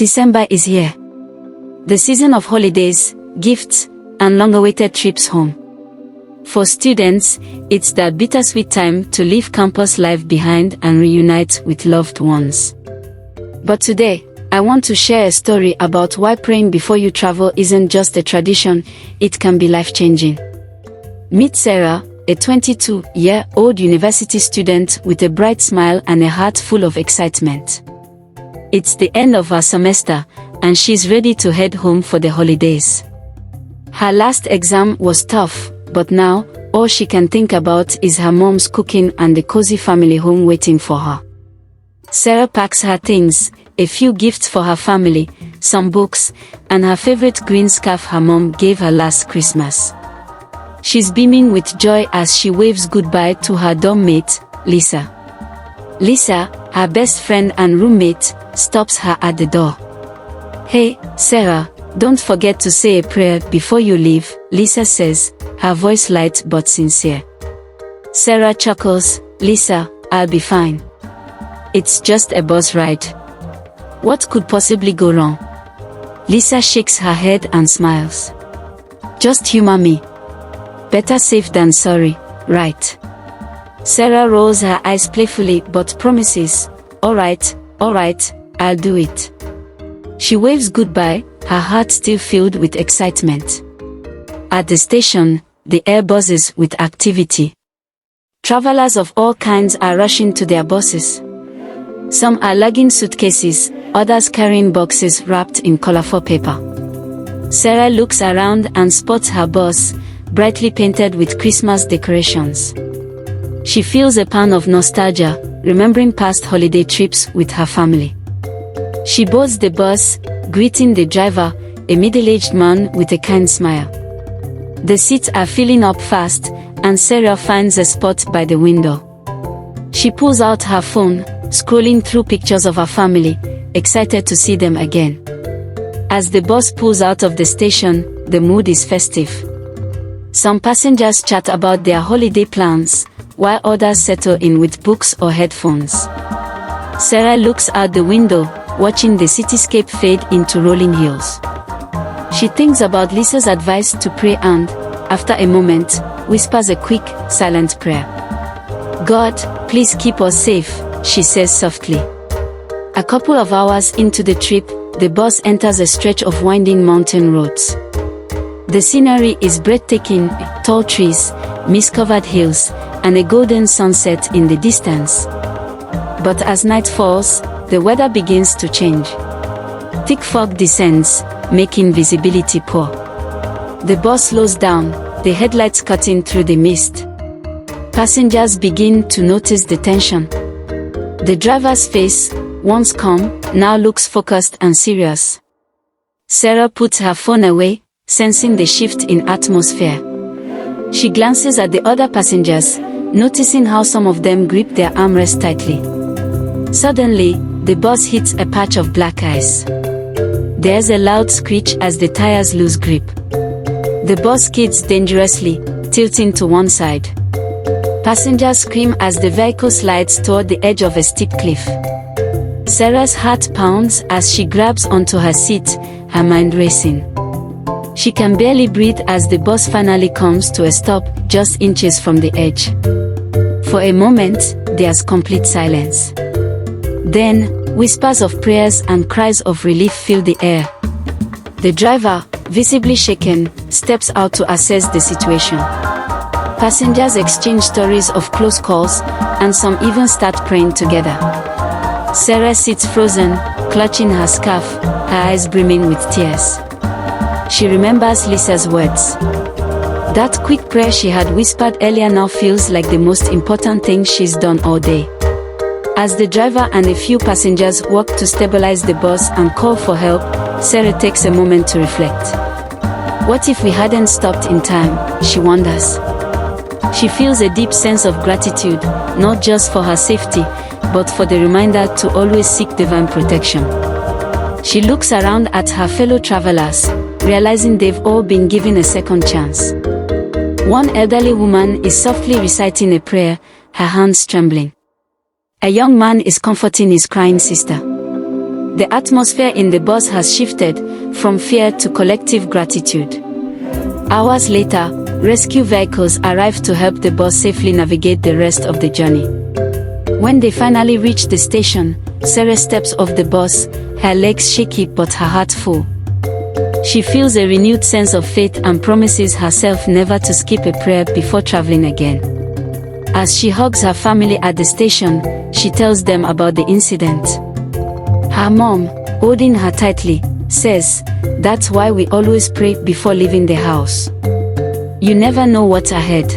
December is here. The season of holidays, gifts, and long-awaited trips home. For students, it's that bittersweet time to leave campus life behind and reunite with loved ones. But today, I want to share a story about why praying before you travel isn't just a tradition, it can be life-changing. Meet Sarah, a 22-year-old university student with a bright smile and a heart full of excitement. It's the end of her semester, and she's ready to head home for the holidays. Her last exam was tough, but now, all she can think about is her mom's cooking and the cozy family home waiting for her. Sarah packs her things, a few gifts for her family, some books, and her favorite green scarf her mom gave her last Christmas. She's beaming with joy as she waves goodbye to her dorm mate, Lisa. Lisa, her best friend and roommate, stops her at the door. "Hey, Sarah, don't forget to say a prayer before you leave," Lisa says, her voice light but sincere. Sarah chuckles. "Lisa, I'll be fine. It's just a bus ride. What could possibly go wrong?" Lisa shakes her head and smiles. "Just humor me. Better safe than sorry, right?" Sarah rolls her eyes playfully but promises, all right, I'll do it." She waves goodbye, her heart still filled with excitement. At the station, the air buzzes with activity. Travelers of all kinds are rushing to their buses. Some are lugging suitcases, others carrying boxes wrapped in colorful paper. Sarah looks around and spots her bus, brightly painted with Christmas decorations. She feels a pang of nostalgia, remembering past holiday trips with her family. She boards the bus, greeting the driver, a middle-aged man with a kind smile. The seats are filling up fast, and Sarah finds a spot by the window. She pulls out her phone, scrolling through pictures of her family, excited to see them again. As the bus pulls out of the station, the mood is festive. Some passengers chat about their holiday plans, while others settle in with books or headphones. Sarah looks out the window, watching the cityscape fade into rolling hills. She thinks about Lisa's advice to pray and, after a moment, whispers a quick, silent prayer. "God, please keep us safe," she says softly. A couple of hours into the trip, the bus enters a stretch of winding mountain roads. The scenery is breathtaking, tall trees, mist-covered hills, and a golden sunset in the distance. But as night falls, the weather begins to change. Thick fog descends, making visibility poor. The bus slows down, the headlights cutting through the mist. Passengers begin to notice the tension. The driver's face, once calm, now looks focused and serious. Sarah puts her phone away, sensing the shift in atmosphere. She glances at the other passengers, noticing how some of them grip their armrests tightly. Suddenly, the bus hits a patch of black ice. There's a loud screech as the tires lose grip. The bus skids dangerously, tilting to one side. Passengers scream as the vehicle slides toward the edge of a steep cliff. Sarah's heart pounds as she grabs onto her seat, her mind racing. She can barely breathe as the bus finally comes to a stop, just inches from the edge. For a moment, there's complete silence. Then, whispers of prayers and cries of relief fill the air. The driver, visibly shaken, steps out to assess the situation. Passengers exchange stories of close calls, and some even start praying together. Sarah sits frozen, clutching her scarf, her eyes brimming with tears. She remembers Lisa's words. That quick prayer she had whispered earlier now feels like the most important thing she's done all day. As the driver and a few passengers work to stabilize the bus and call for help, Sarah takes a moment to reflect. What if we hadn't stopped in time, she wonders. She feels a deep sense of gratitude, not just for her safety, but for the reminder to always seek divine protection. She looks around at her fellow travelers, realizing they've all been given a second chance. One elderly woman is softly reciting a prayer, her hands trembling. A young man is comforting his crying sister. The atmosphere in the bus has shifted from fear to collective gratitude. Hours later, rescue vehicles arrive to help the bus safely navigate the rest of the journey. When they finally reach the station, Sarah steps off the bus, her legs shaky but her heart full. She feels a renewed sense of faith and promises herself never to skip a prayer before traveling again. As she hugs her family at the station, she tells them about the incident. Her mom, holding her tightly, says, "That's why we always pray before leaving the house. You never know what's ahead."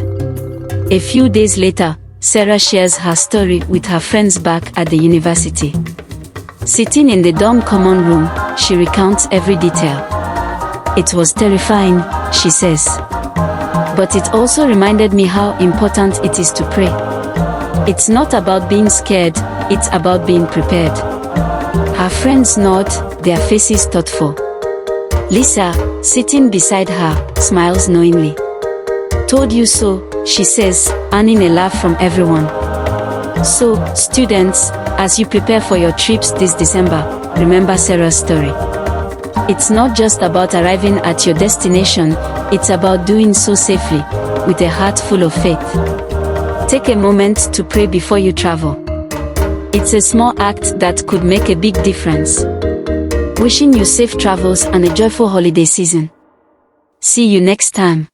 A few days later, Sarah shares her story with her friends back at the university. Sitting in the dorm common room, she recounts every detail. "It was terrifying," she says. "But it also reminded me how important it is to pray. It's not about being scared, it's about being prepared." Her friends nod, their faces thoughtful. Lisa, sitting beside her, smiles knowingly. "Told you so," she says, earning a laugh from everyone. So, students, as you prepare for your trips this December, remember Sarah's story. It's not just about arriving at your destination, it's about doing so safely, with a heart full of faith. Take a moment to pray before you travel. It's a small act that could make a big difference. Wishing you safe travels and a joyful holiday season. See you next time.